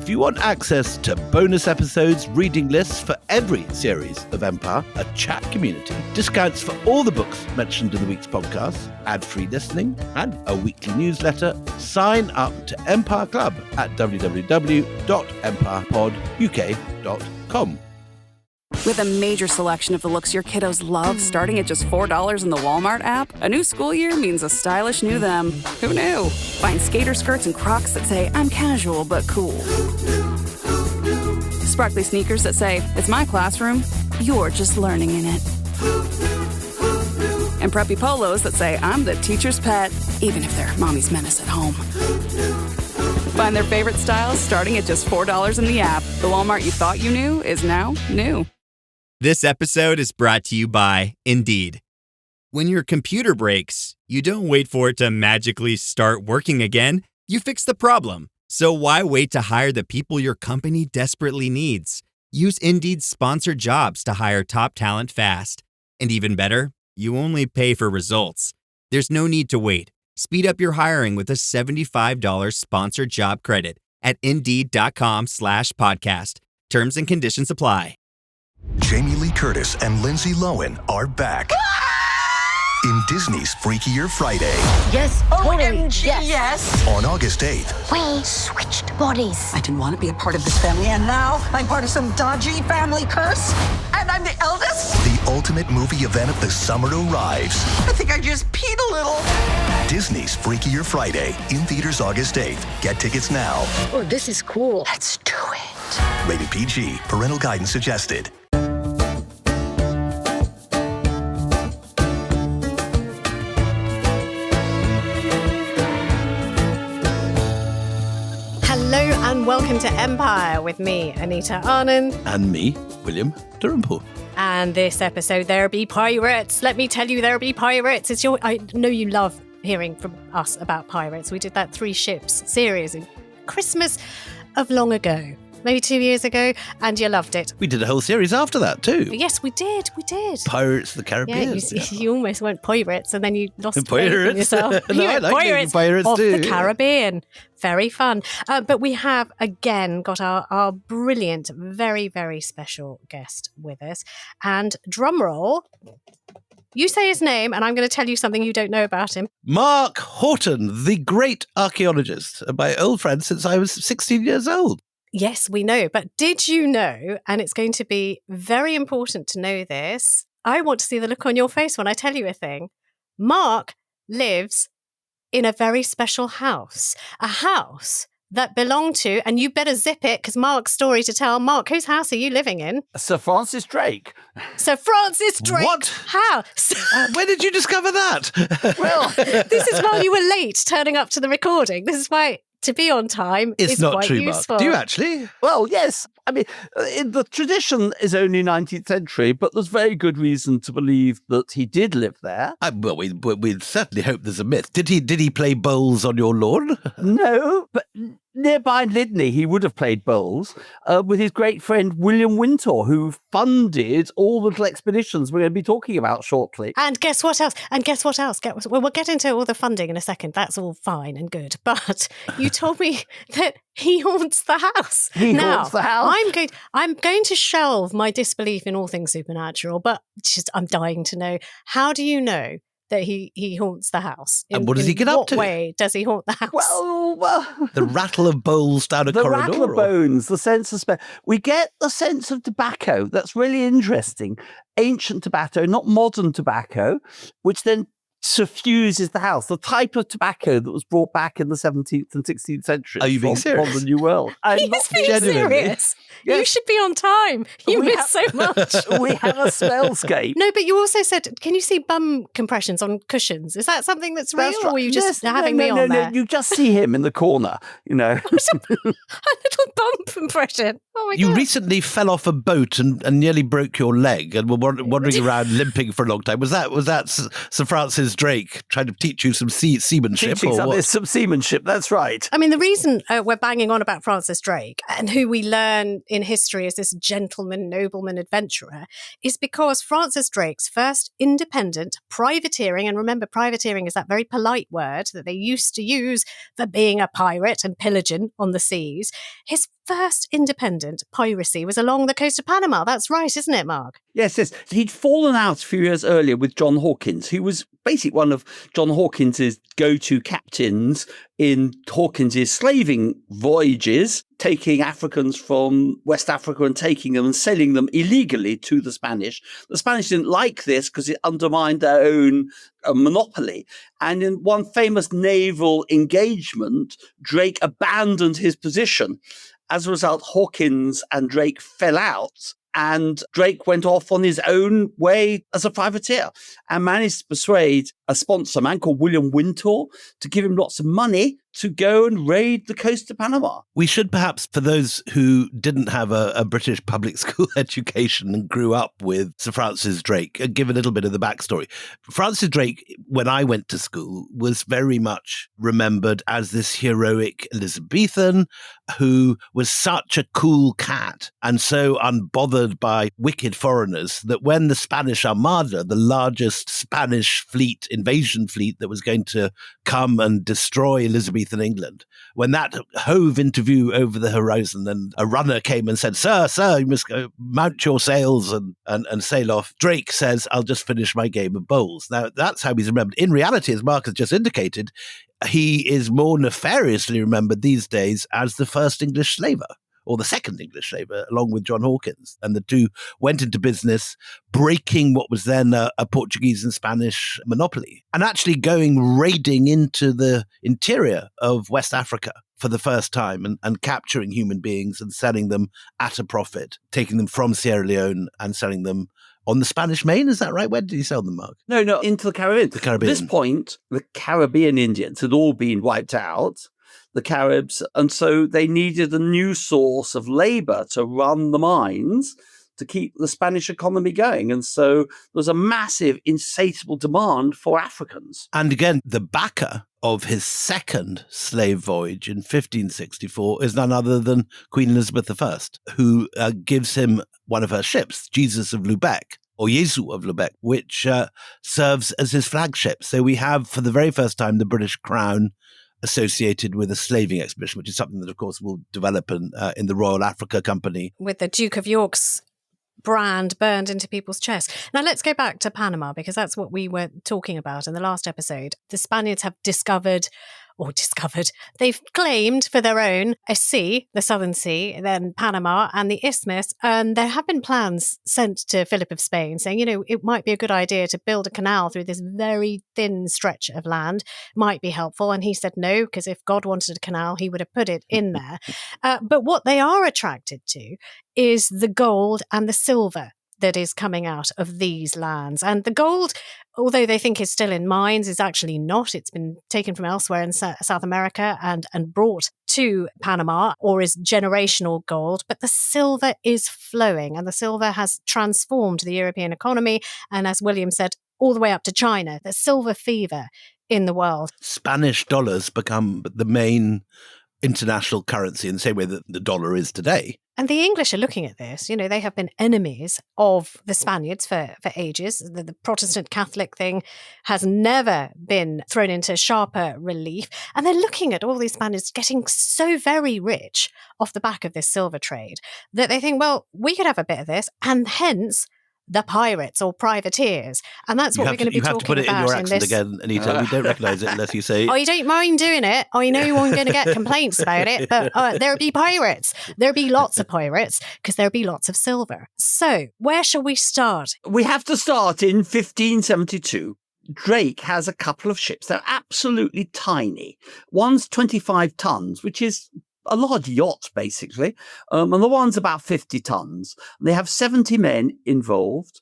If you want access to bonus episodes, reading lists for every series of Empire, a chat community, discounts for all the books mentioned in the week's podcast, ad-free listening, and a weekly newsletter, sign up to Empire Club at www.empirepoduk.com. With a major selection of the looks your kiddos love starting at just $4 in the Walmart app, a new school year means a stylish new them. Who knew? Find skater skirts and Crocs that say, I'm casual but cool. Sparkly sneakers that say, it's my classroom, you're just learning in it. And preppy polos that say, I'm the teacher's pet, even if they're mommy's menace at home. Find their favorite styles starting at just $4 in the app. The Walmart you thought you knew is now new. This episode is brought to you by Indeed. When your computer breaks, you don't wait for it to magically start working again. You fix the problem. So why wait to hire the people your company desperately needs? Use Indeed's sponsored jobs to hire top talent fast. And even better, you only pay for results. There's no need to wait. Speed up your hiring with a $75 sponsored job credit at Indeed.com/podcast. Terms and conditions apply. Jamie Lee Curtis and Lindsay Lohan are back in Disney's Freakier Friday. Yes, totally. OMG, yes. On August 8th. We switched bodies. I didn't want to be a part of this family, and now I'm part of some dodgy family curse, and I'm the eldest. The ultimate movie event of the summer arrives. I think I just peed a little. Disney's Freakier Friday, in theaters August 8th. Get tickets now. Oh, this is cool. Let's do it. Rated PG. Parental guidance suggested. Hello and welcome to Empire with me, Anita Arnon. And me, William Dalrymple. And this episode, there be pirates. Let me tell you, there be pirates. I know you love hearing from us about pirates. We did that 3 ships series in Christmas of long ago. Maybe 2 years ago, and you loved it. We did a whole series after that too. Yes, we did. Pirates of the Caribbean. Yeah, you almost went pirates, and then you lost pirates. yourself. No, I like pirates of too. the Caribbean. Very fun. But we have again got our brilliant, very, very special guest with us. And drum roll. You say his name, and I'm going to tell you something you don't know about him. Mark Horton, the great archaeologist, my old friend since I was 16 years old. Yes, we know. But did you know, and it's going to be very important to know this, I want to see the look on your face when I tell you a thing. Mark lives in a very special house, a house that belonged to, and you better zip it because Mark's story to tell. Mark, whose house are you living in? Sir Francis Drake. Sir Francis Drake. What? House. When did you discover that? Well, this is while you were late turning up to the recording. This is why to be on time it's is not quite true, useful. Mark. Do you actually? Well, yes. I mean, the tradition is only 19th century, but there's very good reason to believe that he did live there. Well, we certainly hope there's a myth. Did he play bowls on your lawn? No, but nearby Lydney, he would have played bowls with his great friend William Wintour, who funded all the little expeditions we're going to be talking about shortly. And guess what else? Well, we'll get into all the funding in a second. That's all fine and good. But you told me that he haunts the house. Haunts the house. I'm going to shelve my disbelief in all things supernatural, but I'm dying to know, how do you know that he haunts the house? And what does he get up to? What way does he haunt the house? Well, the rattle of bowls down a corridor. The rattle of bones, the sense of smell. We get the sense of tobacco. That's really interesting. Ancient tobacco, not modern tobacco, which then suffuses the house. The type of tobacco that was brought back in the 17th and 16th century. Are you being serious? From the New World. He's being serious. Yes. You should be on time. You miss so much. We have a smellscape. No, but you also said, can you see bum compressions on cushions? Is that something that's real, or were you just having me on there? No, you just see him in the corner, you know. A little bump impression. Oh my God. You recently fell off a boat and nearly broke your leg and were wandering around limping for a long time. Was that Sir Francis Drake trying to teach you some seamanship? Some seamanship, that's right. I mean, the reason we're banging on about Francis Drake and who we learn in history as this gentleman, nobleman, adventurer is because Francis Drake's first independent privateering, and remember, privateering is that very polite word that they used to use for being a pirate and pillaging on the seas. His first independent piracy was along the coast of Panama. That's right, isn't it, Mark? Yes, yes. He'd fallen out a few years earlier with John Hawkins, who was basically one of John Hawkins's go-to captains in Hawkins's slaving voyages, taking Africans from West Africa and taking them and selling them illegally to the Spanish. The Spanish didn't like this because it undermined their own monopoly. And in one famous naval engagement, Drake abandoned his position. As a result, Hawkins and Drake fell out. And Drake went off on his own way as a privateer and managed to persuade a sponsor, a man called William Wintour, to give him lots of money to go and raid the coast of Panama. We should perhaps, for those who didn't have a British public school education and grew up with Sir Francis Drake, give a little bit of the backstory. Francis Drake, when I went to school, was very much remembered as this heroic Elizabethan who was such a cool cat and so unbothered by wicked foreigners that when the Spanish Armada, the largest Spanish invasion fleet that was going to come and destroy Elizabethan England, when that hove into view over the horizon and a runner came and said, Sir, you must go mount your sails and sail off, Drake says, I'll just finish my game of bowls. Now, that's how he's remembered. In reality, as Mark has just indicated, he is more nefariously remembered these days as the first English slaver, or the second English slaver, along with John Hawkins. And the two went into business, breaking what was then a Portuguese and Spanish monopoly, and actually raiding into the interior of West Africa for the first time and capturing human beings and selling them at a profit, taking them from Sierra Leone and selling them on the Spanish Main. Is that right? Where did he sell them, Mark? No, into the Caribbean. The Caribbean. At this point, the Caribbean Indians had all been wiped out, the Caribs, and so they needed a new source of labor to run the mines to keep the Spanish economy going. And so there was a massive, insatiable demand for Africans. And again, the backer of his second slave voyage in 1564 is none other than Queen Elizabeth I, who gives him one of her ships, Jesus of Lubeck, or Jesu of Lubeck, which serves as his flagship. So we have, for the very first time, the British Crown associated with a slaving expedition, which is something that, of course, will develop in the Royal Africa Company. With the Duke of York's brand burned into people's chests. Now let's go back to Panama, because that's what we were talking about in the last episode. The Spaniards have they've claimed for their own a sea, the Southern Sea, then Panama and the Isthmus. And there have been plans sent to Philip of Spain saying, it might be a good idea to build a canal through this very thin stretch of land, might be helpful. And he said no, because if God wanted a canal, he would have put it in there. But what they are attracted to is the gold and the silver that is coming out of these lands. And the gold, although they think is still in mines, is actually not. It's been taken from elsewhere in South America and brought to Panama, or is generational gold. But the silver is flowing, and the silver has transformed the European economy. And as William said, all the way up to China, the silver fever in the world. Spanish dollars become the main international currency in the same way that the dollar is today. And the English are looking at this. They have been enemies of the Spaniards for ages. The Protestant Catholic thing has never been thrown into sharper relief. And they're looking at all these Spaniards getting so very rich off the back of this silver trade that they think, well, we could have a bit of this, and hence the pirates or privateers. And that's what we're going to be talking about. You have to put it in your accent again, Anita. We don't recognise it unless you say... Oh, you don't mind doing it? I know you're going to get complaints about it, but there'll be pirates. There'll be lots of pirates because there'll be lots of silver. So where shall we start? We have to start in 1572. Drake has a couple of ships. They're absolutely tiny. One's 25 tons, which is a large yacht, basically. And the one's about 50 tons. They have 70 men involved.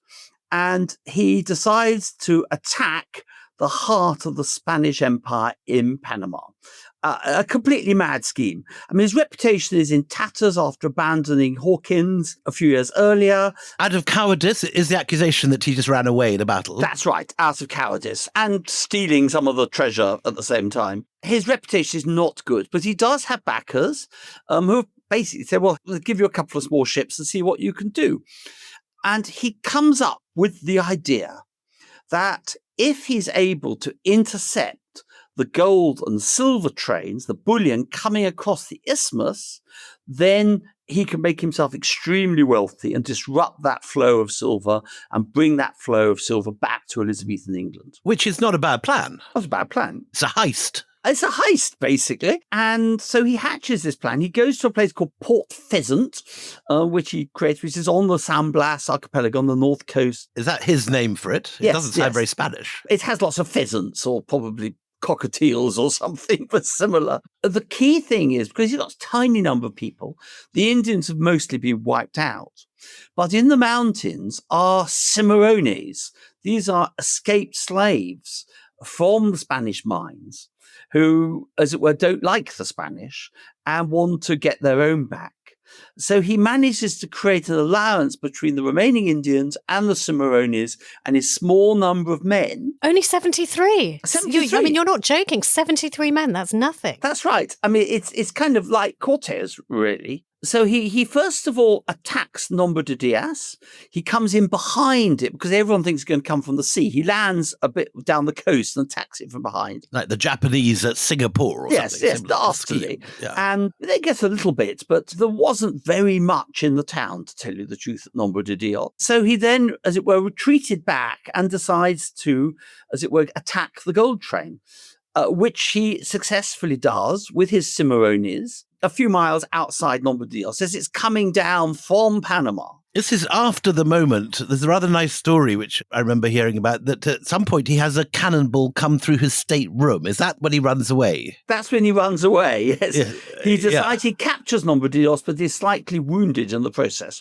And he decides to attack the heart of the Spanish Empire in Panama. A completely mad scheme. I mean, his reputation is in tatters after abandoning Hawkins a few years earlier. Out of cowardice is the accusation that he just ran away in a battle. That's right, out of cowardice, and stealing some of the treasure at the same time. His reputation is not good, but he does have backers who basically say, well, we'll give you a couple of small ships and see what you can do. And he comes up with the idea that if he's able to intercept the gold and silver trains, the bullion coming across the isthmus, then he can make himself extremely wealthy and disrupt that flow of silver and bring that flow of silver back to Elizabethan England. Which is not a bad plan. That's a bad plan. It's a heist. It's a heist, basically. And so he hatches this plan. He goes to a place called Port Pheasant, which he creates, which is on the San Blas archipelago on the north coast. Is that his name for it? It Yes, doesn't sound yes. very Spanish. It has lots of pheasants or probably cockatiels or something, but similar. The key thing is, because you've got a tiny number of people, the Indians have mostly been wiped out. But in the mountains are cimarrones. These are escaped slaves from the Spanish mines who, as it were, don't like the Spanish and want to get their own back. So he manages to create an alliance between the remaining Indians and the Cimarrones and his small number of men. Only 73. 73. You're not joking. 73 men, that's nothing. That's right. I mean, it's kind of like Cortes, really. So he first of all attacks Nombre de Diaz. He comes in behind it because everyone thinks he's going to come from the sea. He lands a bit down the coast and attacks it from behind. Like the Japanese at Singapore or something. Yes, similar dastardly. scheme. Yeah. And they get a little bit, but there wasn't very much in the town, to tell you the truth, at Nombre de Diaz. So he then, as it were, retreated back and decides to, as it were, attack the gold train, which he successfully does with his Cimarrones a few miles outside Nombre de Diaz, as it's coming down from Panama. This is after the moment. There's a rather nice story which I remember hearing about, that at some point he has a cannonball come through his stateroom. Is that when he runs away? That's when he runs away, yes. Yeah, He decides he captures Nombre de Diaz, but he's slightly wounded in the process.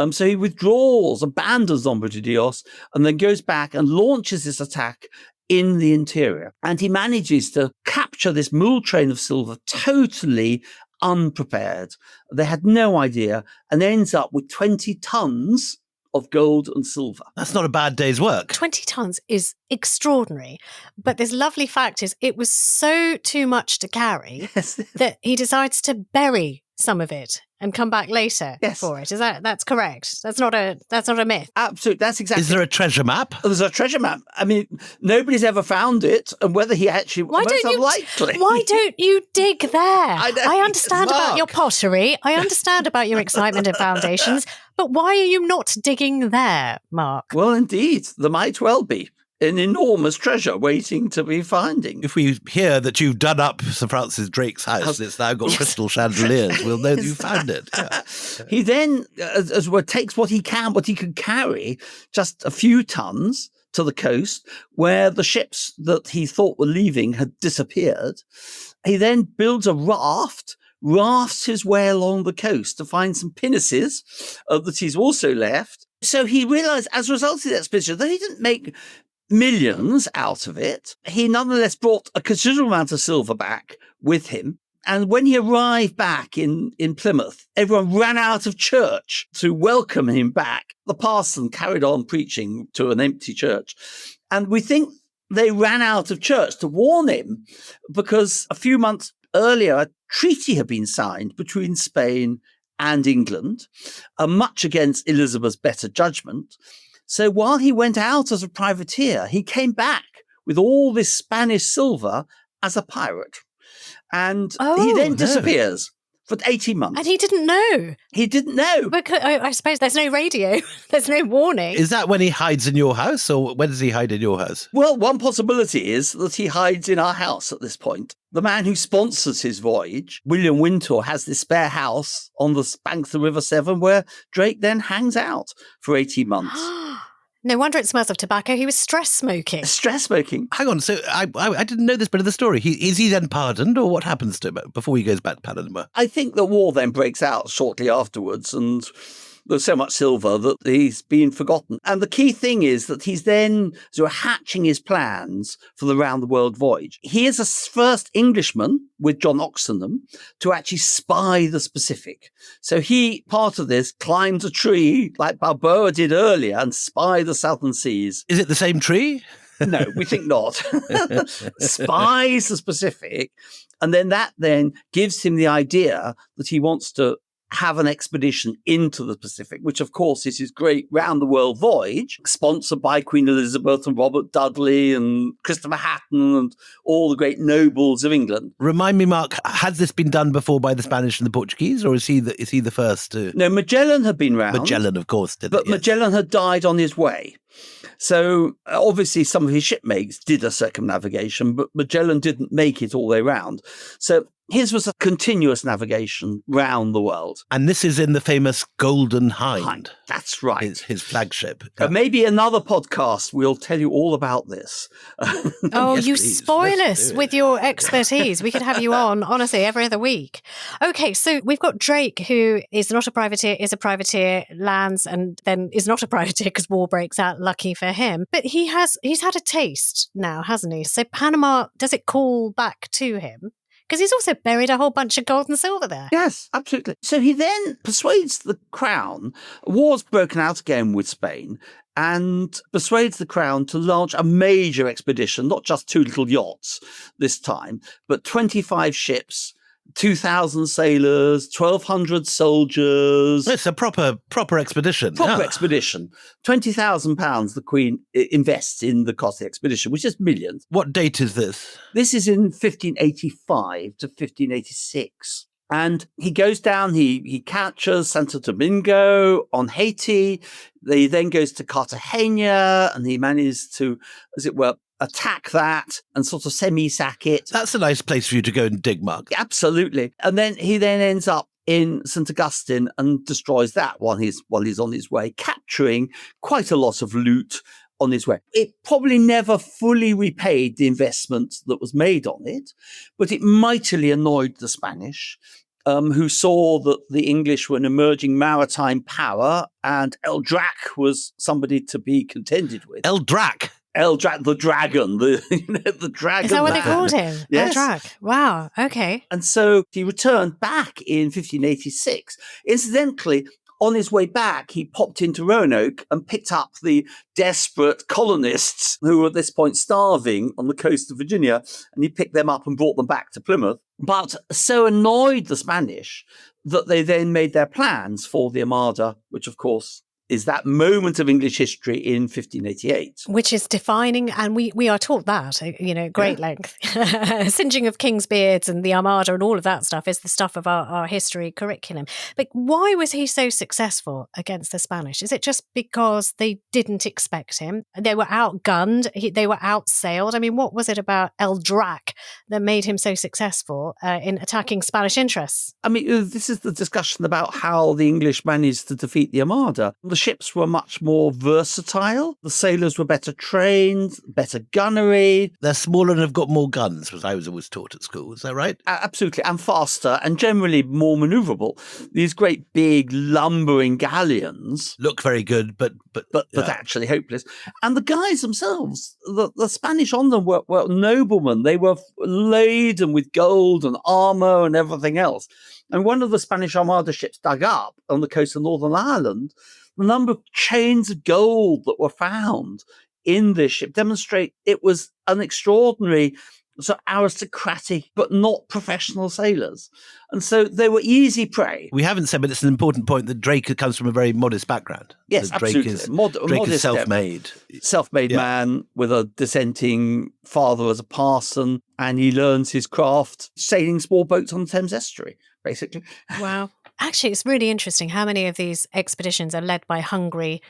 So he withdraws, abandons Nombre de Diaz, and then goes back and launches his attack in the interior. And he manages to capture this mule train of silver totally unprepared. They had no idea, and ends up with 20 tons of gold and silver. That's not a bad day's work. 20 tons is extraordinary. But this lovely fact is it was so too much to carry that he decides to bury some of it and come back later for it. That's correct? That's not a myth. Absolutely. That's exactly. Is there a treasure map? There's a treasure map. I mean, nobody's ever found it, and whether he actually Why don't you dig there? I understand about your pottery. I understand about your excitement and foundations, but why are you not digging there, Mark? Well, indeed, there might well be an enormous treasure waiting to be finding. If we hear that you've done up Sir Francis Drake's house, it's now got crystal chandeliers, we'll know that you found it. Yeah. He then, as well, takes what he can carry, just a few tons, to the coast, where the ships that he thought were leaving had disappeared. He then builds a raft, rafts his way along the coast to find some pinnaces that he's also left. So he realized, as a result of the expedition, that he didn't make millions out of it. He nonetheless brought a considerable amount of silver back with him. And when he arrived back in Plymouth, everyone ran out of church to welcome him back. The parson carried on preaching to an empty church. And we think they ran out of church to warn him because a few months earlier, a treaty had been signed between Spain and England, much against Elizabeth's better judgment. So while he went out as a privateer, he came back with all this Spanish silver as a pirate. And he then disappears for 18 months. And he didn't know. He didn't know. Because I suppose there's no radio. There's no warning. Is that when he hides in your house, or when does he hide in your house? Well, one possibility is that he hides in our house at this point. The man who sponsors his voyage, William Wintour, has this spare house on the banks of the River Severn where Drake then hangs out for 18 months. No wonder it smells of tobacco. He was stress smoking. Stress smoking. Hang on. So I didn't know this bit of the story. Is he then pardoned, or what happens to him before he goes back to Panama? I think the war then breaks out shortly afterwards, and there's so much silver that he's been forgotten. And the key thing is that he's then hatching his plans for the round-the-world voyage. He is the first Englishman, with John Oxenham, to actually spy the Pacific. So he, part of this, climbs a tree like Balboa did earlier and spy the southern seas. Is it the same tree? No, we think not. Spies the Pacific, and then that then gives him the idea that he wants to have an expedition into the Pacific, which of course is his great round-the-world voyage, sponsored by Queen Elizabeth and Robert Dudley and Christopher Hatton and all the great nobles of England. Remind me, Mark, has this been done before by the Spanish and the Portuguese, or is he the first to? No, Magellan had been round. Magellan, of course, did. But yes. Magellan had died on his way. So obviously some of his shipmates did a circumnavigation, but Magellan didn't make it all the way round. So his was a continuous navigation round the world. And this is in the famous Golden Hind. That's right. His flagship. Maybe another podcast we'll tell you all about this. Oh, Yes, you please. spoil Let's us do it. with your expertise. We could have you on, honestly, every other week. Okay, so we've got Drake, who is not a privateer, is a privateer, lands, and then is not a privateer because war breaks out. Lucky for him. But he's had a taste now, hasn't he? So Panama, does it call back to him? Because he's also buried a whole bunch of gold and silver there. Yes, absolutely. So he then persuades the crown, war's broken out again with Spain, and persuades the crown to launch a major expedition, not just 2 little yachts this time, but 25 ships, 2,000 sailors, 1,200 soldiers. It's a proper expedition. Proper Yeah. expedition. £20,000 the Queen invests in the cost of the expedition, which is millions. What date is this? This is in 1585 to 1586. And he goes down, he captures Santo Domingo on Haiti. He then goes to Cartagena and he manages to, as it were, attack that and sort of semi-sack it. That's a nice place for you to go and dig, Mark. Absolutely. And then he then ends up in St. Augustine and destroys that while he's on his way, capturing quite a lot of loot on his way. It probably never fully repaid the investment that was made on it, but it mightily annoyed the Spanish, who saw that the English were an emerging maritime power and El Drac was somebody to be contended with. El Drac. El Drac, the dragon, the dragon. Is that what they man. called him? Yes. Drake. Wow. Okay. And so he returned back in 1586. Incidentally, on his way back, he popped into Roanoke and picked up the desperate colonists who were at this point starving on the coast of Virginia, and he picked them up and brought them back to Plymouth. But so annoyed the Spanish that they then made their plans for the Armada, which, of course, is that moment of English history in 1588. Which is defining, and we are taught that, great length. Singeing of king's beards and the Armada and all of that stuff is the stuff of our history curriculum. But why was he so successful against the Spanish? Is it just because they didn't expect him? They were outgunned, they were outsailed? I mean, what was it about El Drac that made him so successful in attacking Spanish interests? I mean, this is the discussion about how the English managed to defeat the Armada. The ships were much more versatile. The sailors were better trained, better gunnery. They're smaller and have got more guns, as I was always taught at school. Is that right? Absolutely. And faster and generally more maneuverable. These great big lumbering galleons Look very good, but actually hopeless. And the guys themselves, the Spanish on them were noblemen. They were laden with gold and armor and everything else. And one of the Spanish Armada ships dug up on the coast of Northern Ireland. The number of chains of gold that were found in this ship demonstrate it was an extraordinary, sort of aristocratic, but not professional sailors. And so they were easy prey. We haven't said, but it's an important point that Drake comes from a very modest background. Yes, That Drake absolutely. Drake Modest, is self-made. Self-made Yeah. man with a dissenting father as a parson, and he learns his craft sailing small boats on the Thames estuary, basically. Wow. Actually, it's really interesting how many of these expeditions are led by hungry,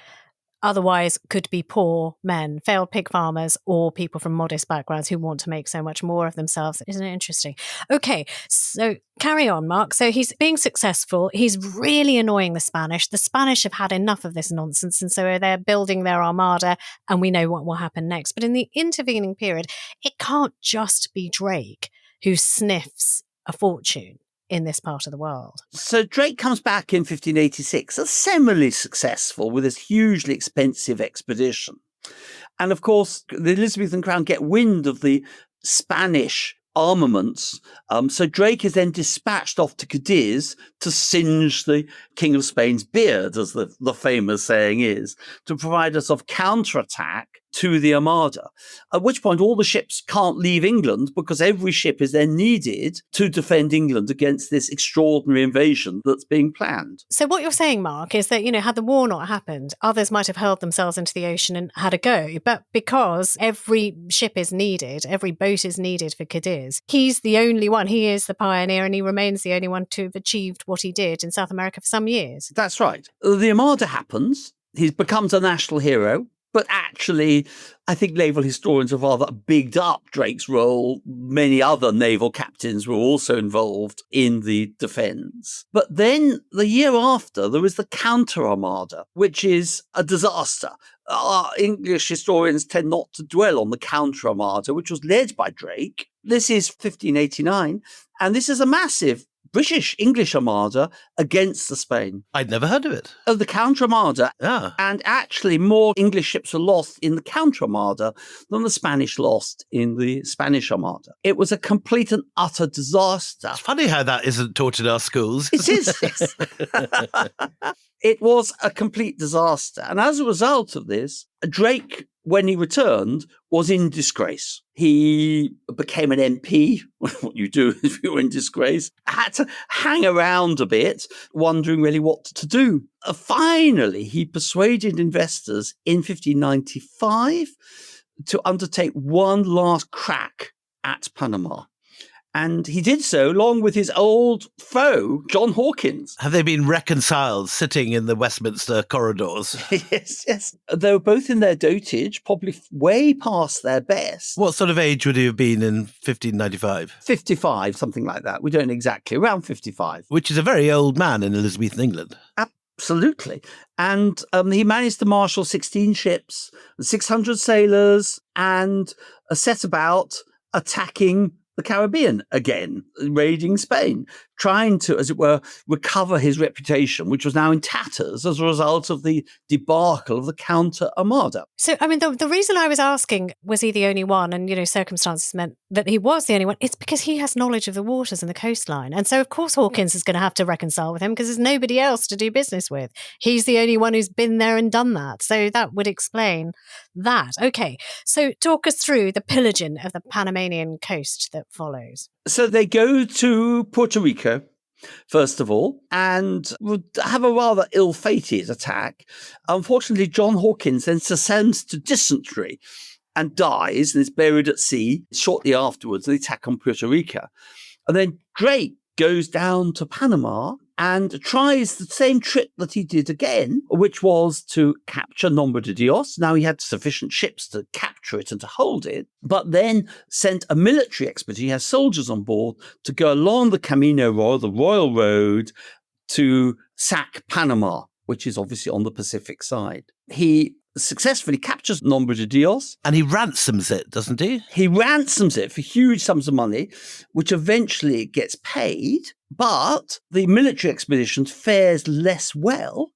otherwise could be poor men, failed pig farmers, or people from modest backgrounds who want to make so much more of themselves. Isn't it interesting? Okay, so carry on, Mark. So he's being successful. He's really annoying the Spanish. The Spanish have had enough of this nonsense, and so they're building their armada, and we know what will happen next. But in the intervening period, it can't just be Drake who sniffs a fortune in this part of the world. So Drake comes back in 1586, similarly successful with this hugely expensive expedition. And of course, the Elizabethan crown get wind of the Spanish armaments. So Drake is then dispatched off to Cadiz to singe the King of Spain's beard, as the famous saying is, to provide a sort of counterattack to the Armada, at which point all the ships can't leave England because every ship is then needed to defend England against this extraordinary invasion that's being planned. So what you're saying, Mark, is that, had the war not happened, others might have hurled themselves into the ocean and had a go. But because every ship is needed, every boat is needed for Cadiz, he's the only one. He is the pioneer and he remains the only one to have achieved what he did in South America for some years. That's right. The Armada happens. He becomes a national hero. But actually, I think naval historians have rather bigged up Drake's role. Many other naval captains were also involved in the defence. But then the year after, there was the Counter Armada, which is a disaster. English historians tend not to dwell on the Counter Armada, which was led by Drake. This is 1589, and this is a massive British-English Armada against the Spain. I'd never heard of it. Of the Counter Armada. Ah. And actually more English ships were lost in the Counter Armada than the Spanish lost in the Spanish Armada. It was a complete and utter disaster. It's funny how that isn't taught in our schools. It is. Yes. It was a complete disaster. And as a result of this, Drake, when he returned, was in disgrace. He became an MP, what you do if you're in disgrace, had to hang around a bit, wondering really what to do. Finally, he persuaded investors in 1595 to undertake one last crack at Panama. And he did so along with his old foe, John Hawkins. Have they been reconciled sitting in the Westminster corridors? Yes. They were both in their dotage, probably way past their best. What sort of age would he have been in 1595? 55, something like that. We don't exactly. Around 55. Which is a very old man in Elizabethan England. Absolutely. And he managed to marshal 16 ships, 600 sailors, and set about attacking the Caribbean again, raiding Spain, trying to, as it were, recover his reputation, which was now in tatters as a result of the debacle of the Counter Armada. So, I mean, the reason I was asking, was he the only one? And, circumstances meant that he was the only one. It's because he has knowledge of the waters and the coastline. And so, of course, Hawkins is going to have to reconcile with him because there's nobody else to do business with. He's the only one who's been there and done that. So that would explain that. Okay, so talk us through the pillaging of the Panamanian coast that follows. So they go to Puerto Rico, first of all, and would have a rather ill-fated attack. Unfortunately, John Hawkins then succumbs to dysentery and dies and is buried at sea shortly afterwards, the attack on Puerto Rico. And then Drake goes down to Panama and tries the same trick that he did again, which was to capture Nombre de Dios. Now he had sufficient ships to capture it and to hold it, but then sent a military expedition. He has soldiers on board to go along the Camino Royal, the Royal Road, to sack Panama, which is obviously on the Pacific side. He successfully captures Nombre de Dios. And he ransoms it, doesn't he? He ransoms it for huge sums of money, which eventually gets paid, but the military expedition fares less well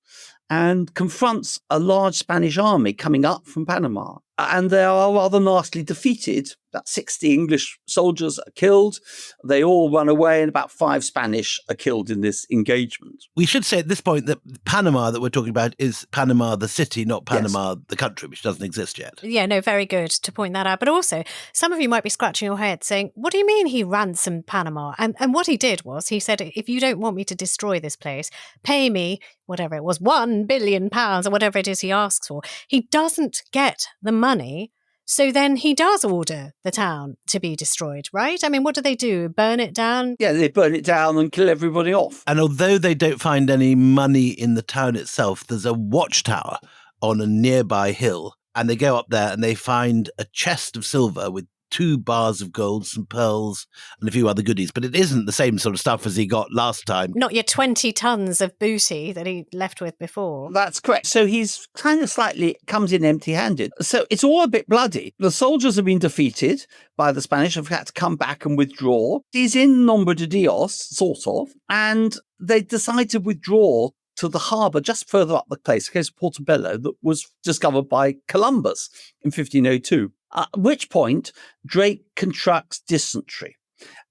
and confronts a large Spanish army coming up from Panama. And they are rather nastily defeated. About 60 English soldiers are killed. They all run away, and about 5 Spanish are killed in this engagement. We should say at this point that Panama that we're talking about is Panama the city, not Panama the country, which doesn't exist yet. Yeah, no, very good to point that out. But also, some of you might be scratching your head saying, what do you mean he ransomed Panama? And what he did was, he said, if you don't want me to destroy this place, pay me, whatever it was, £1 billion or whatever it is he asks for. He doesn't get the money. So then he does order the town to be destroyed, right? I mean, what do? Burn it down? Yeah, they burn it down and kill everybody off. And although they don't find any money in the town itself, there's a watchtower on a nearby hill. And they go up there and they find a chest of silver with 2 bars of gold, some pearls, and a few other goodies. But it isn't the same sort of stuff as he got last time. Not your 20 tons of booty that he left with before. That's correct. So he's kind of slightly comes in empty-handed. So it's all a bit bloody. The soldiers have been defeated by the Spanish, have had to come back and withdraw. He's in Nombre de Dios, sort of, and they decide to withdraw to the harbour just further up the place, a case of Portobello, that was discovered by Columbus in 1502. At which point, Drake contracts dysentery.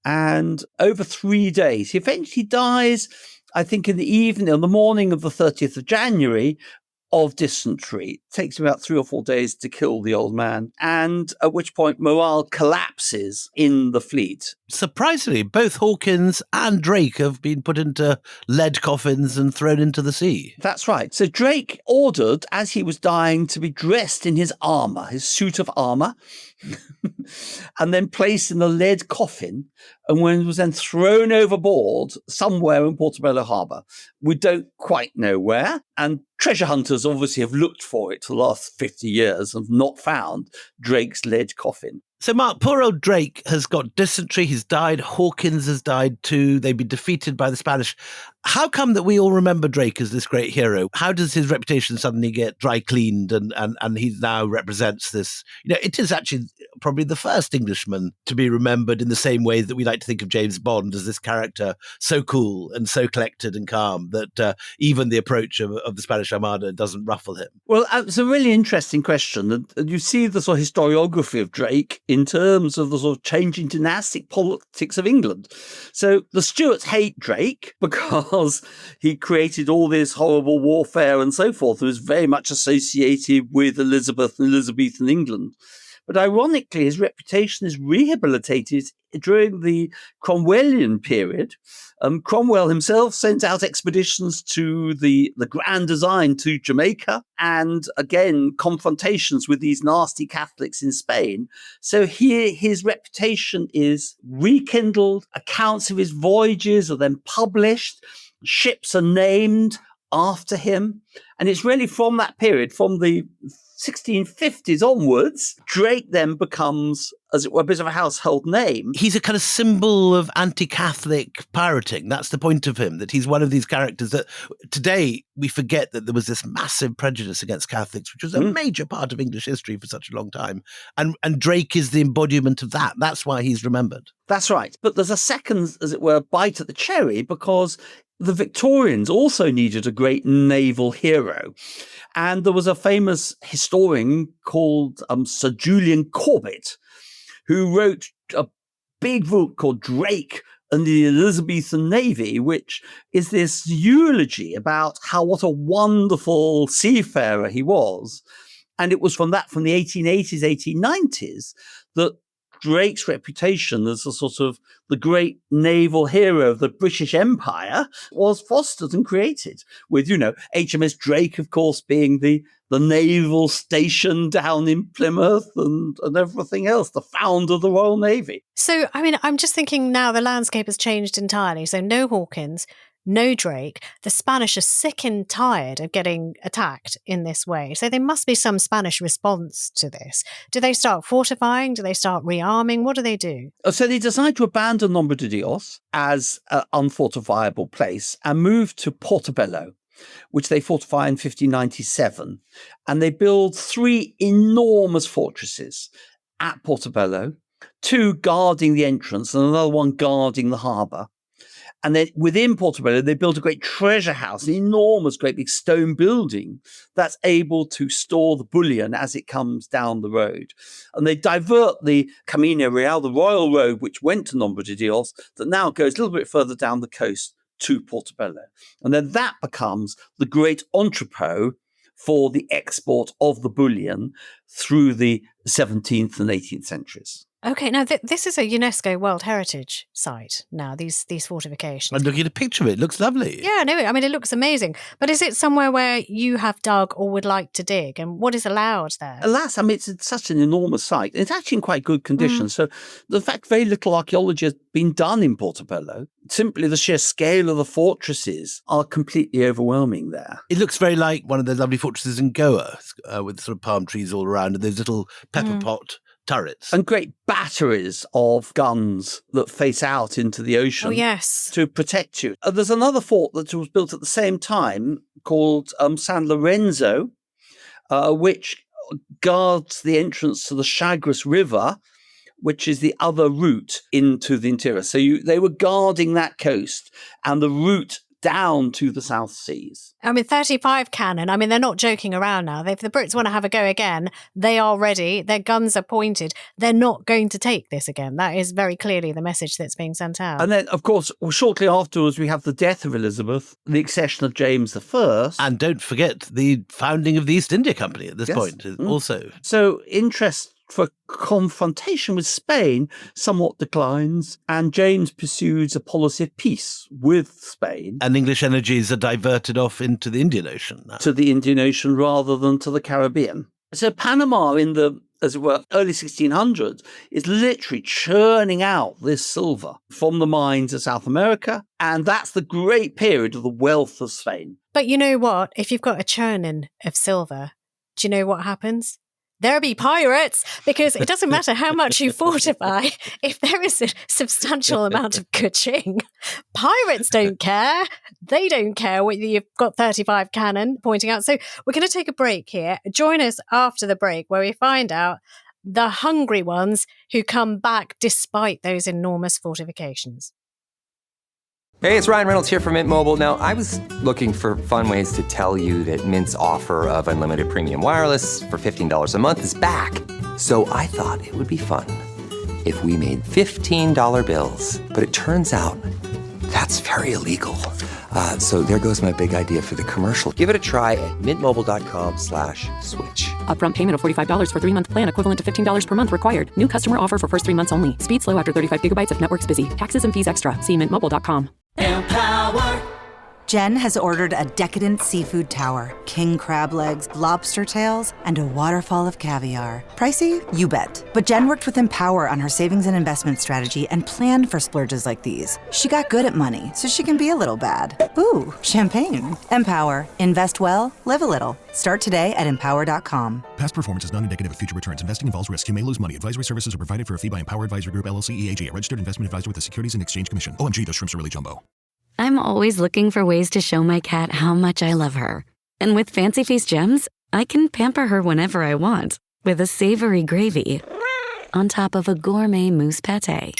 And over 3 days, he eventually dies, I think, in the morning of the 30th of January, of dysentery. It takes him about 3 or 4 days to kill the old man, and at which point morale collapses in the fleet. Surprisingly, both Hawkins and Drake have been put into lead coffins and thrown into the sea. That's right. So Drake ordered, as he was dying, to be dressed in his armour, his suit of armour, and then placed in a lead coffin, and was then thrown overboard somewhere in Portobello Harbour. We don't quite know where, and treasure hunters obviously have looked for it for the last 50 years and have not found Drake's lead coffin. So, Mark, poor old Drake has got dysentery. He's died. Hawkins has died too. They've been defeated by the Spanish. How come that we all remember Drake as this great hero? How does his reputation suddenly get dry cleaned and he now represents this? You know, it is actually probably the first Englishman to be remembered in the same way that we like to think of James Bond as this character, so cool and so collected and calm that even the approach of the Spanish Armada doesn't ruffle him. Well, it's a really interesting question. And you see the sort of historiography of Drake in terms of the sort of changing dynastic politics of England. So the Stuarts hate Drake because he created all this horrible warfare and so forth. It was very much associated with Elizabeth and Elizabethan England. But ironically, his reputation is rehabilitated during the Cromwellian period. Cromwell himself sent out expeditions to the Grand Design to Jamaica, and again, confrontations with these nasty Catholics in Spain. So here his reputation is rekindled, accounts of his voyages are then published, ships are named after him. And it's really from that period, from the 1650s onwards, Drake then becomes, as it were, a bit of a household name. He's a kind of symbol of anti-Catholic pirating. That's the point of him, that he's one of these characters that today we forget that there was this massive prejudice against Catholics, which was a major part of English history for such a long time. And Drake is the embodiment of that. That's why he's remembered. That's right. But there's a second, as it were, bite at the cherry, because the Victorians also needed a great naval hero. And there was a famous historian called Sir Julian Corbett, who wrote a big book called Drake and the Elizabethan Navy, which is this eulogy about what a wonderful seafarer he was. And it was from the 1880s, 1890s, that Drake's reputation as a sort of the great naval hero of the British Empire was fostered and created, with, HMS Drake, of course, being the naval station down in Plymouth and everything else, the founder of the Royal Navy. So, I mean, I'm just thinking now the landscape has changed entirely. So no Hawkins, no Drake. The Spanish are sick and tired of getting attacked in this way. So there must be some Spanish response to this. Do they start fortifying? Do they start rearming? What do they do? So they decide to abandon Nombre de Dios as an unfortifiable place and move to Portobello, which they fortify in 1597. And they build 3 enormous fortresses at Portobello, 2 guarding the entrance and another one guarding the harbour. And then within Portobello, they built a great treasure house, an enormous, great big stone building that's able to store the bullion as it comes down the road. And they divert the Camino Real, the royal road, which went to Nombre de Dios, that now goes a little bit further down the coast to Portobello. And then that becomes the great entrepot for the export of the bullion through the 17th and 18th centuries. Okay, now this is a UNESCO World Heritage Site now, these fortifications. I'm looking at a picture of it. It looks lovely. Yeah, no, I mean, it looks amazing. But is it somewhere where you have dug or would like to dig? And what is allowed there? Alas, I mean, it's such an enormous site. It's actually in quite good condition. So the fact very little archaeology has been done in Portobello, simply the sheer scale of the fortresses are completely overwhelming there. It looks very like one of the lovely fortresses in Goa with sort of palm trees all around and those little pepper pot turrets. And great batteries of guns that face out into the ocean. Oh, yes. To protect you. There's another fort that was built at the same time called San Lorenzo, which guards the entrance to the Chagres River, which is the other route into the interior. So they were guarding that coast, and the route down to the South Seas. I mean, 35 cannon. I mean, they're not joking around now. If the Brits want to have a go again, they are ready. Their guns are pointed. They're not going to take this again. That is very clearly the message that's being sent out. And then, of course, shortly afterwards, we have the death of Elizabeth, the accession of James I. And don't forget the founding of the East India Company at this point also. So interest for confrontation with Spain somewhat declines, and James pursues a policy of peace with Spain. And English energies are diverted off into the Indian Ocean now. To the Indian Ocean rather than to the Caribbean. So Panama in the, as it were, early 1600s is literally churning out this silver from the mines of South America, and that's the great period of the wealth of Spain. But you know what? If you've got a churning of silver, do you know what happens? There'll be pirates, because it doesn't matter how much you fortify. If there is a substantial amount of ka-ching, pirates don't care. They don't care whether you've got 35 cannon pointing out. So we're going to take a break here. Join us after the break where we find out the hungry ones who come back despite those enormous fortifications. Hey, it's Ryan Reynolds here from Mint Mobile. Now, I was looking for fun ways to tell you that Mint's offer of unlimited premium wireless for $15 a month is back. So I thought it would be fun if we made $15 bills. But it turns out that's very illegal. So there goes my big idea for the commercial. Give it a try at mintmobile.com/switch. Upfront payment of $45 for 3-month plan, equivalent to $15 per month required. New customer offer for first 3 months only. Speed slow after 35 gigabytes if network's busy. Taxes and fees extra. See mintmobile.com. Empower. Jen has ordered a decadent seafood tower, king crab legs, lobster tails, and a waterfall of caviar. Pricey? You bet. But Jen worked with Empower on her savings and investment strategy and planned for splurges like these. She got good at money, so she can be a little bad. Ooh, champagne. Empower. Invest well, live a little. Start today at empower.com. Past performance is not indicative of future returns. Investing involves risk. You may lose money. Advisory services are provided for a fee by Empower Advisory Group, LLC, EAG, a registered investment advisor with the Securities and Exchange Commission. OMG, those shrimps are really jumbo. I'm always looking for ways to show my cat how much I love her. And with Fancy Feast gems, I can pamper her whenever I want with a savory gravy on top of a gourmet mousse pâté.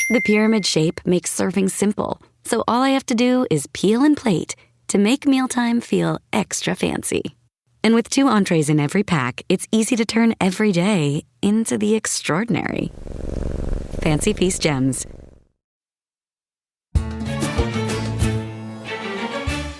The pyramid shape makes serving simple, so all I have to do is peel and plate to make mealtime feel extra fancy. And with 2 entrees in every pack, it's easy to turn every day into the extraordinary. Fancy Feast gems.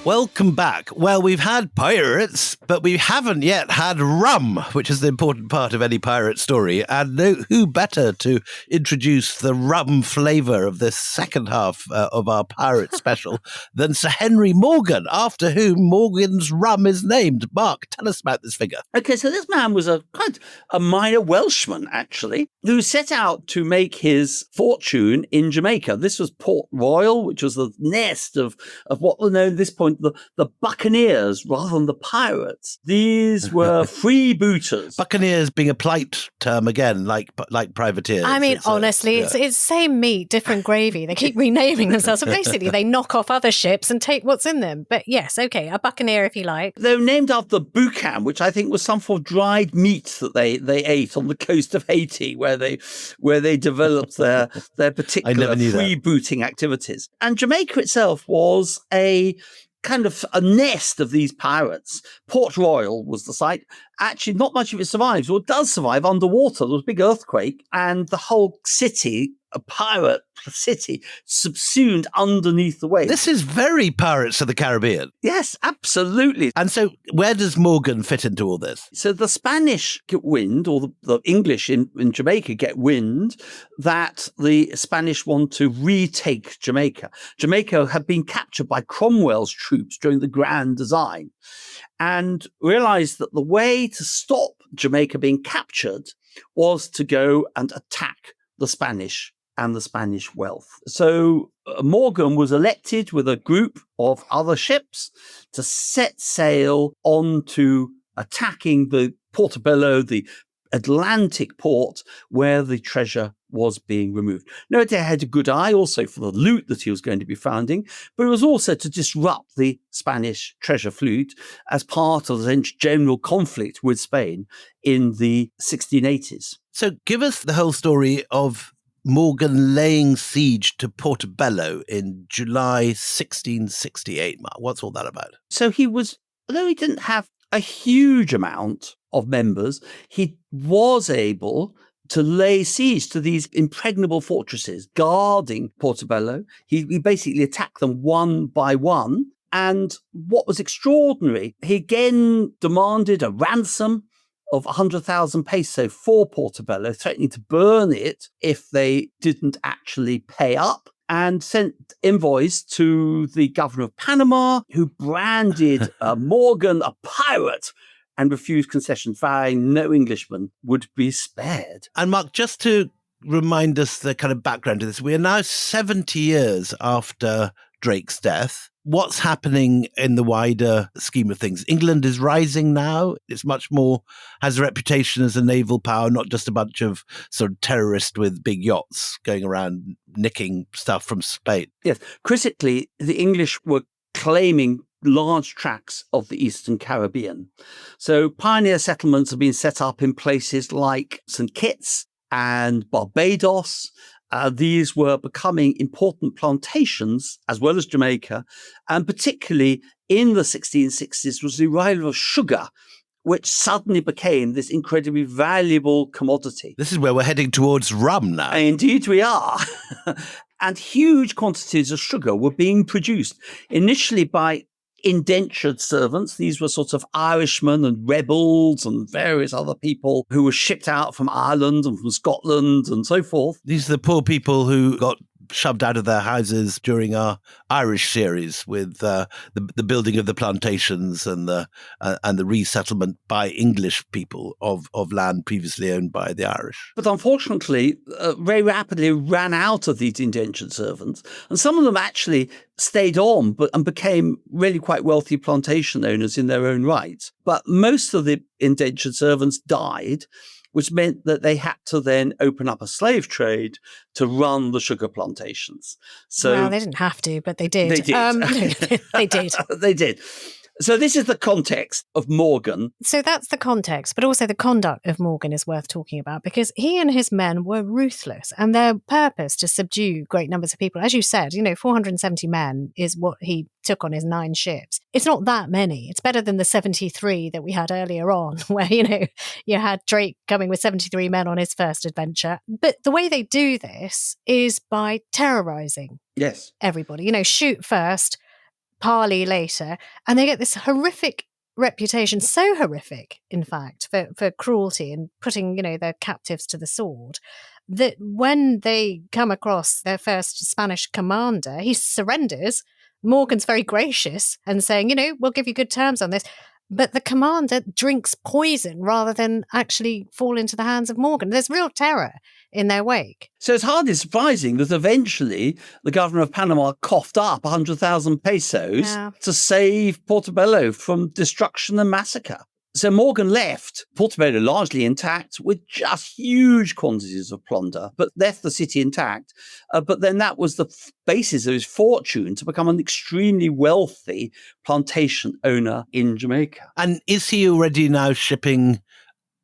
Welcome back. Well, we've had pirates, but we haven't yet had rum, which is the important part of any pirate story. And who better to introduce the rum flavour of this second half of our pirate special than Sir Henry Morgan, after whom Morgan's rum is named. Mark, tell us about this figure. Okay, so this man was quite a minor Welshman, actually, who set out to make his fortune in Jamaica. This was Port Royal, which was the nest of what were known at this point the buccaneers rather than the pirates. These were freebooters. Buccaneers being a polite term again, like privateers. I mean, honestly, it's same meat, different gravy. They keep renaming themselves. So basically, they knock off other ships and take what's in them. But yes, okay, a buccaneer if you like. They were named after boucan, which I think was some form of dried meat that they ate on the coast of Haiti, where they developed their particular freebooting activities. And Jamaica itself was a kind of a nest of these pirates. Port Royal was the site. Actually, not much of it survives, or it does survive underwater. There was a big earthquake, and the whole city, a pirate city, subsumed underneath the waves. This is very Pirates of the Caribbean. Yes, absolutely. And so where does Morgan fit into all this? So the Spanish get wind, or the English in Jamaica get wind, that the Spanish want to retake Jamaica. Jamaica had been captured by Cromwell's troops during the Grand Design, and realized that the way to stop Jamaica being captured was to go and attack the Spanish and the Spanish wealth. So Morgan was elected with a group of other ships to set sail onto attacking the Portobello, the Atlantic port, where the treasure was being removed. No, he had a good eye also for the loot that he was going to be finding, but it was also to disrupt the Spanish treasure fleet as part of the general conflict with Spain in the 1680s. So give us the whole story of Morgan laying siege to Portobello in July 1668, Mark? What's all that about? So although he didn't have a huge amount of members, he was able to lay siege to these impregnable fortresses guarding Portobello. He basically attacked them one by one. And what was extraordinary, he again demanded a ransom of 100,000 peso for Portobello, threatening to burn it if they didn't actually pay up, and sent envoys to the governor of Panama, who branded Morgan a pirate and refused concessions, vowing no Englishman would be spared. And Mark, just to remind us the kind of background to this, we are now 70 years after Drake's death. What's happening in the wider scheme of things? England is rising now. It's much more, has a reputation as a naval power, not just a bunch of sort of terrorists with big yachts going around nicking stuff from Spain. Yes. Critically, the English were claiming large tracts of the Eastern Caribbean. So pioneer settlements have been set up in places like St. Kitts and Barbados. These were becoming important plantations, as well as Jamaica, and particularly in the 1660s was the arrival of sugar, which suddenly became this incredibly valuable commodity. This is where we're heading towards rum now. Indeed we are. And huge quantities of sugar were being produced, initially by indentured servants. These were sort of Irishmen and rebels and various other people who were shipped out from Ireland and from Scotland and so forth. These are the poor people who got shoved out of their houses during our Irish series with the building of the plantations and the resettlement by English people of land previously owned by the Irish. But unfortunately, very rapidly ran out of these indentured servants, and some of them actually stayed on and became really quite wealthy plantation owners in their own right. But most of the indentured servants died, which meant that they had to then open up a slave trade to run the sugar plantations. So, well, they didn't have to, but they did. They did. They did. They did. So this is the context of Morgan. So that's the context, but also the conduct of Morgan is worth talking about, because he and his men were ruthless, and their purpose to subdue great numbers of people. As you said, 470 men is what he took on his 9 ships. It's not that many. It's better than the 73 that we had earlier on, where, you had Drake coming with 73 men on his first adventure. But the way they do this is by terrorizing everybody. Shoot first, parley later, and they get this horrific reputation, so horrific, in fact, for cruelty and putting, their captives to the sword, that when they come across their first Spanish commander, he surrenders. Morgan's very gracious and saying, we'll give you good terms on this. But the commander drinks poison rather than actually fall into the hands of Morgan. There's real terror in their wake. So it's hardly surprising that eventually the governor of Panama coughed up 100,000 pesos to save Portobello from destruction and massacre. So Morgan left Portobello largely intact with just huge quantities of plunder, but left the city intact. But then that was the basis of his fortune to become an extremely wealthy plantation owner in Jamaica. And is he already now shipping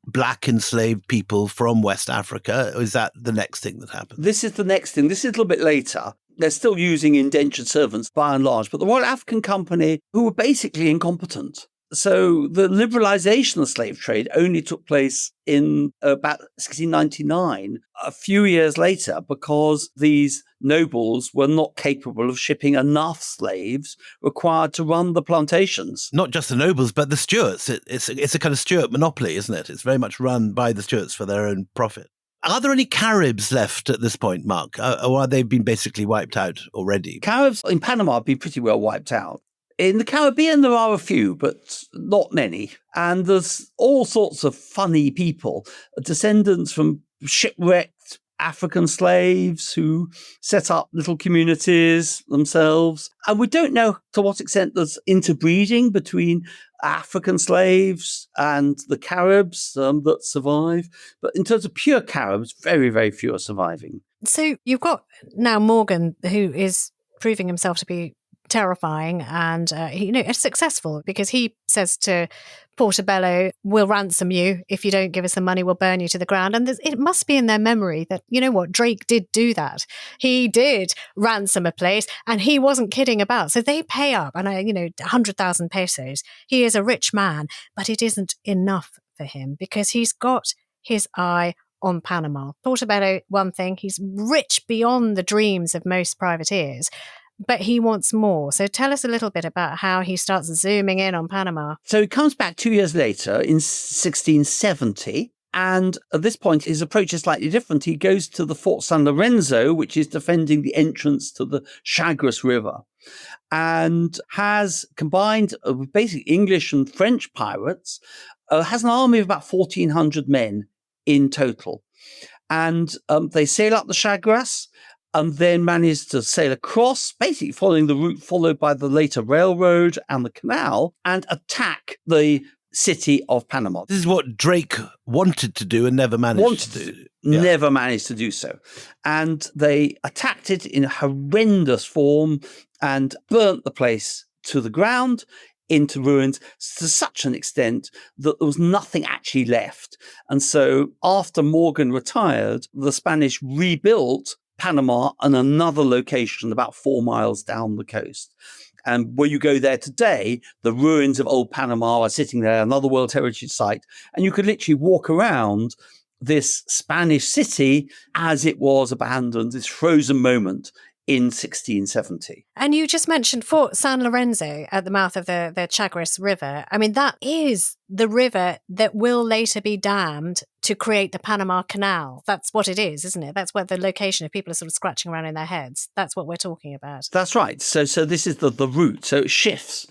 black enslaved people from West Africa? Or is that the next thing that happens? This is the next thing. This is a little bit later. They're still using indentured servants by and large, but the Royal African Company, who were basically incompetent. So the liberalization of the slave trade only took place in about 1699, a few years later, because these nobles were not capable of shipping enough slaves required to run the plantations. Not just the nobles, but the Stuarts. It's a kind of Stuart monopoly, isn't it? It's very much run by the Stuarts for their own profit. Are there any Caribs left at this point, Mark? Or are they been basically wiped out already? Caribs in Panama have been pretty well wiped out. In the Caribbean, there are a few, but not many. And there's all sorts of funny people, descendants from shipwrecked African slaves who set up little communities themselves. And we don't know to what extent there's interbreeding between African slaves and the Caribs that survive. But in terms of pure Caribs, very, very few are surviving. So you've got now Morgan, who is proving himself to be terrifying, and it's successful because he says to Portobello, "We'll ransom you. If you don't give us the money, we'll burn you to the ground." And it must be in their memory that, you know what, Drake did do that. He did ransom a place, and he wasn't kidding about. So they pay up, and 100,000 pesos. He is a rich man, but it isn't enough for him because he's got his eye on Panama. Portobello, one thing, he's rich beyond the dreams of most privateers, but he wants more. So tell us a little bit about how he starts zooming in on Panama. So he comes back 2 years later in 1670. And at this point, his approach is slightly different. He goes to the Fort San Lorenzo, which is defending the entrance to the Chagres River, and has combined with basically English and French pirates, has an army of about 1,400 men in total. And they sail up the Chagres, and then managed to sail across, basically following the route followed by the later railroad and the canal, and attack the city of Panama. This is what Drake wanted to do and never managed to do. Yeah. Never managed to do so. And they attacked it in a horrendous form and burnt the place to the ground, into ruins, to such an extent that there was nothing actually left. And so after Morgan retired, the Spanish rebuilt Panama and another location about 4 miles down the coast. And when you go there today, the ruins of old Panama are sitting there, another World Heritage Site. And you could literally walk around this Spanish city as it was abandoned, this frozen moment in 1670. And you just mentioned Fort San Lorenzo at the mouth of the Chagres River. I mean, that is the river that will later be dammed to create the Panama Canal. That's what it is, isn't it? That's where the location, if people are sort of scratching around in their heads, that's what we're talking about. That's right. So this is the route. So it shifts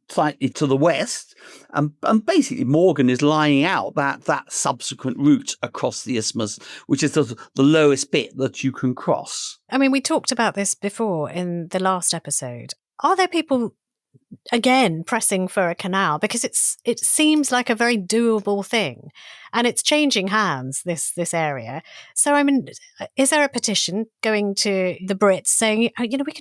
slightly to the west, and basically Morgan is lining out that subsequent route across the isthmus, which is the lowest bit that you can cross. I mean, we talked about this before in the last episode. Are there people, again, pressing for a canal? Because it seems like a very doable thing, and it's changing hands, this area. So, I mean, is there a petition going to the Brits saying,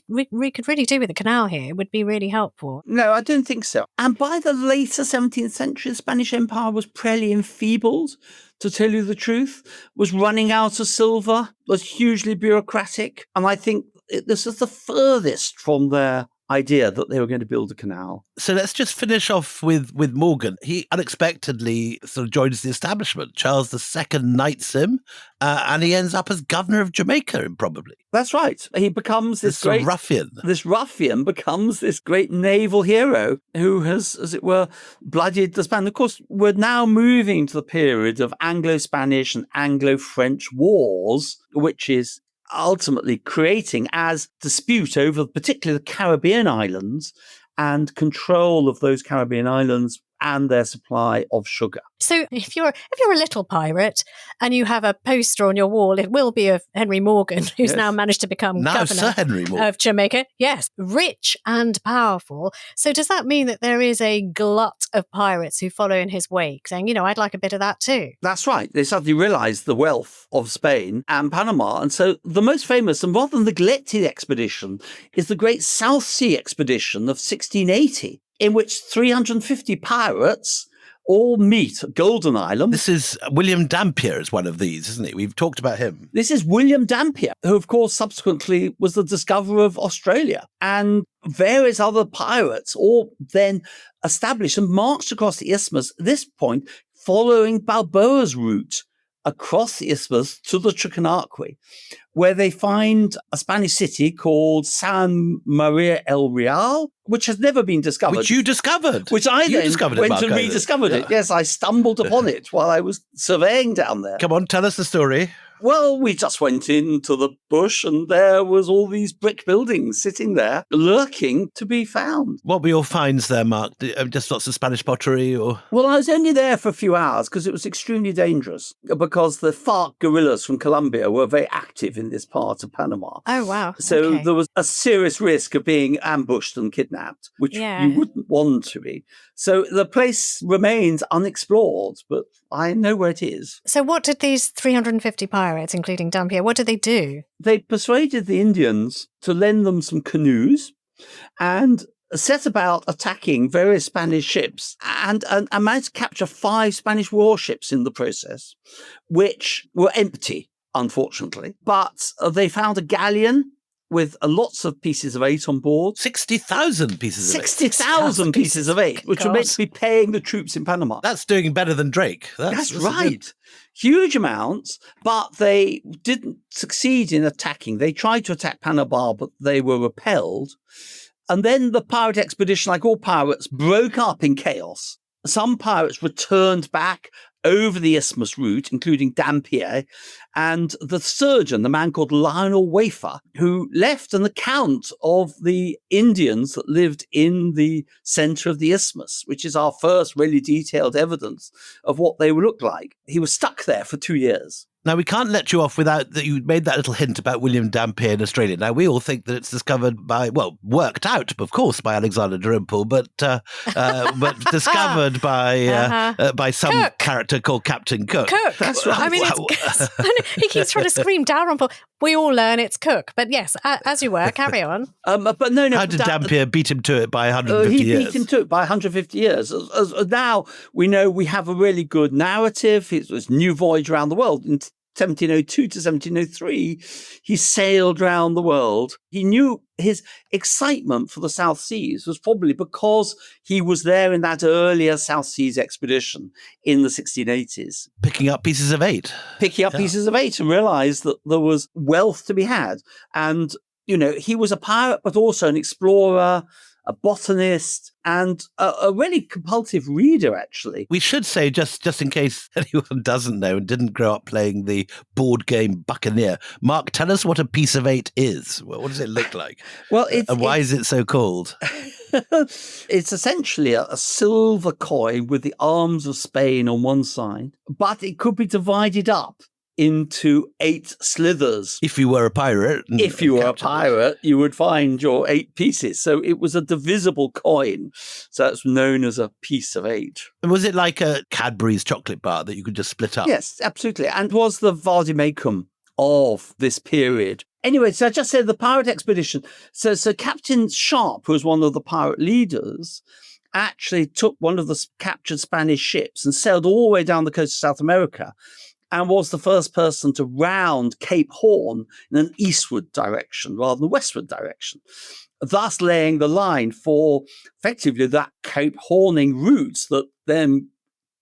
we could really do with a canal here? It would be really helpful. No, I don't think so. And by the later 17th century, the Spanish Empire was pretty enfeebled, to tell you the truth, was running out of silver, was hugely bureaucratic. And I think this is the furthest from their idea that they were going to build a canal. So let's just finish off with Morgan. He unexpectedly sort of joins the establishment. Charles II knights him, and he ends up as governor of Jamaica, improbably. That's right. He becomes this great ruffian. This ruffian becomes this great naval hero who has, as it were, bloodied the Spanish. Of course, we're now moving to the period of Anglo-Spanish and Anglo-French wars, which is ultimately creating as dispute over particularly the Caribbean islands and control of those Caribbean islands and their supply of sugar. So if you're a little pirate and you have a poster on your wall, it will be of Henry Morgan, who's now managed to become governor Sir Henry Morgan of Jamaica. Yes, rich and powerful. So does that mean that there is a glut of pirates who follow in his wake, saying, I'd like a bit of that too? That's right. They suddenly realised the wealth of Spain and Panama. And so the most famous and rather neglected expedition is the Great South Sea Expedition of 1680, in which 350 pirates all meet at Golden Island. This is William Dampier is one of these, isn't it? We've talked about him. This is William Dampier, who, of course, subsequently was the discoverer of Australia. And various other pirates all then established and marched across the isthmus at this point, following Balboa's route across the isthmus to the Trichinaque, where they find a Spanish city called San Maria el Real, which has never been discovered. Which you discovered. Which I then went and rediscovered it. Yes, I stumbled upon it while I was surveying down there. Come on, tell us the story. Well, we just went into the bush and there was all these brick buildings sitting there, lurking to be found. What were your finds there, Mark? Just lots of Spanish pottery or? Well, I was only there for a few hours because it was extremely dangerous because the FARC guerrillas from Colombia were very active in this part of Panama. Oh, wow. So there was a serious risk of being ambushed and kidnapped, which you wouldn't want to be. So the place remains unexplored, but I know where it is. So what did these 350 pirates, including Dampier, what did they do? They persuaded the Indians to lend them some canoes, and set about attacking various Spanish ships and managed to capture 5 Spanish warships in the process, which were empty, unfortunately. But they found a galleon with lots of pieces of 8 on board. 60,000 pieces of 8. 60,000 pieces of 8, which were meant to be paying the troops in Panama. That's doing better than Drake. That's right. Huge amounts, but they didn't succeed in attacking. They tried to attack Panama, but they were repelled. And then the pirate expedition, like all pirates, broke up in chaos. Some pirates returned back over the isthmus route, including Dampier, and the surgeon, the man called Lionel Wafer, who left an account of the Indians that lived in the center of the isthmus, which is our first really detailed evidence of what they would look like. He was stuck there for 2 years. Now, we can't let you off without that. You made that little hint about William Dampier in Australia. Now, we all think that it's discovered by, well, worked out, of course, by Alexander Dalrymple, but discovered by some Cook. character called Captain Cook. Cook. That's right. I mean, he keeps trying to scream Dalrymple. We all learn it's Cook. But yes, as you were, carry on. But no. How did Dampier beat him to it by 150 years? He beat him to it by 150 years. Now we know we have a really good narrative. It was New Voyage Around the World. In 1702 to 1703, he sailed round the world. He knew his excitement for the South Seas was probably because he was there in that earlier South Seas expedition in the 1680s. Picking up pieces of 8. Pieces of 8 and realised that there was wealth to be had. And, you know, he was a pirate, but also an explorer, a botanist, and a really compulsive reader, actually. We should say, just in case anyone doesn't know and didn't grow up playing the board game Buccaneer, Mark, tell us what a piece of 8 is. What does it look like? Well, and why is it so called? It's essentially a silver coin with the arms of Spain on one side, but it could be divided up into 8 slithers. If you were a pirate. If you were a pirate, you would find your 8 pieces. So it was a divisible coin. So it's known as a piece of 8. And was it like a Cadbury's chocolate bar that you could just split up? Yes, absolutely. And was the vademecum of this period. Anyway, so I just said the pirate expedition. So Captain Sharp, who was one of the pirate leaders, actually took one of the captured Spanish ships and sailed all the way down the coast of South America, and was the first person to round Cape Horn in an eastward direction rather than westward direction, thus laying the line for effectively that Cape Horning route that then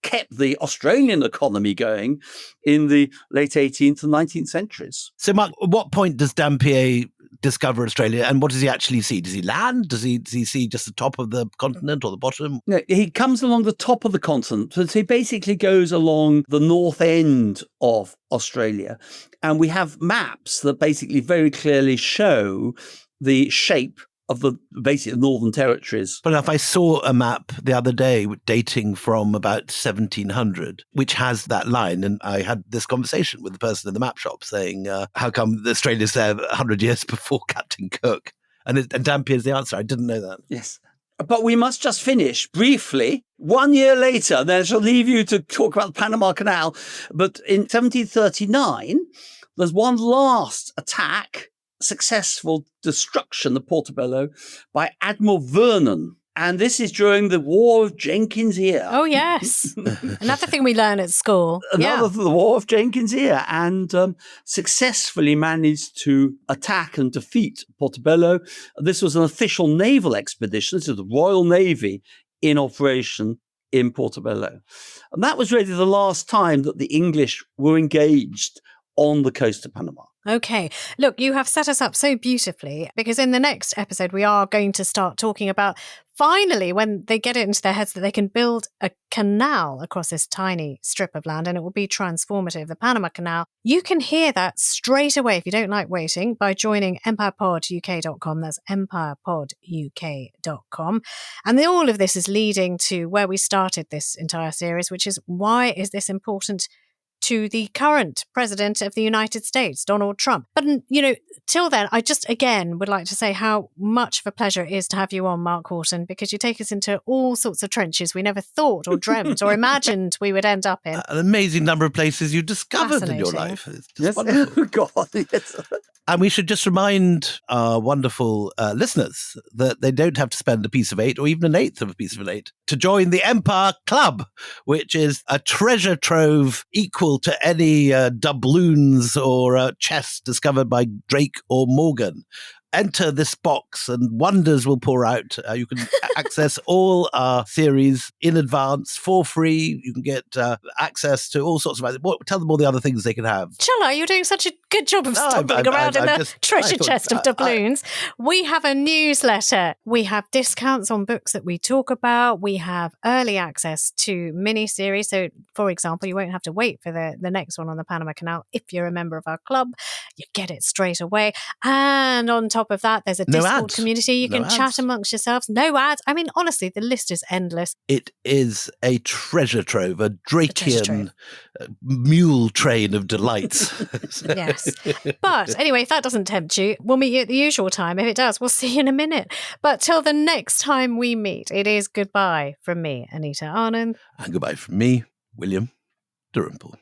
kept the Australian economy going in the late 18th and 19th centuries. So, Mark, at what point does Dampier discover Australia, and what does he actually see? Does he land? Does he see just the top of the continent or the bottom? No, he comes along the top of the continent. So he basically goes along the north end of Australia. And we have maps that basically very clearly show the shape of the basically Northern Territories. But if I saw a map the other day dating from about 1700, which has that line, and I had this conversation with the person in the map shop saying, how come Australia's there 100 years before Captain Cook? And Dampier's the answer. I didn't know that. Yes. But we must just finish briefly. 1 year later, then I shall leave you to talk about the Panama Canal. But in 1739, there's one last attack, successful destruction of Portobello by Admiral Vernon. And this is during the War of Jenkins' Ear. Oh, yes. Another thing we learn at school. The War of Jenkins' Ear. And successfully managed to attack and defeat Portobello. This was an official naval expedition. This is the Royal Navy in operation in Portobello. And that was really the last time that the English were engaged on the coast of Panama. Okay. Look, you have set us up so beautifully, because in the next episode, we are going to start talking about finally when they get it into their heads that they can build a canal across this tiny strip of land, and it will be transformative, the Panama Canal. You can hear that straight away if you don't like waiting by joining empirepoduk.com. That's empirepoduk.com. And all of this is leading to where we started this entire series, which is why is this important to the current president of the United States, Donald Trump. But, till then, I just, again, would like to say how much of a pleasure it is to have you on, Mark Horton, because you take us into all sorts of trenches we never thought or dreamt or imagined we would end up in. An amazing number of places you discovered in your life. It's just wonderful. Oh, God, yes. And we should just remind our wonderful listeners that they don't have to spend a piece of 8 or even an eighth of a piece of 8 to join the Empire Club, which is a treasure trove equal to any doubloons or chests discovered by Drake or Morgan. Enter this box and wonders will pour out. You can access all our series in advance for free. You can get access to all sorts of... Tell them all the other things they can have. Shall I? You're doing such a good job of stumbling around in the treasure chest of doubloons. We have a newsletter. We have discounts on books that we talk about. We have early access to mini-series. So, for example, you won't have to wait for the next one on the Panama Canal. If you're a member of our club, you get it straight away. And on top of that, there's a Discord community. You can chat amongst yourselves. No ads. I mean, honestly, the list is endless. It is a treasure trove, a Drakean mule train of delights. Yes. But anyway, if that doesn't tempt you, we'll meet you at the usual time. If it does, we'll see you in a minute. But till the next time we meet, it is goodbye from me, Anita Arnon. And goodbye from me, William Dalrymple.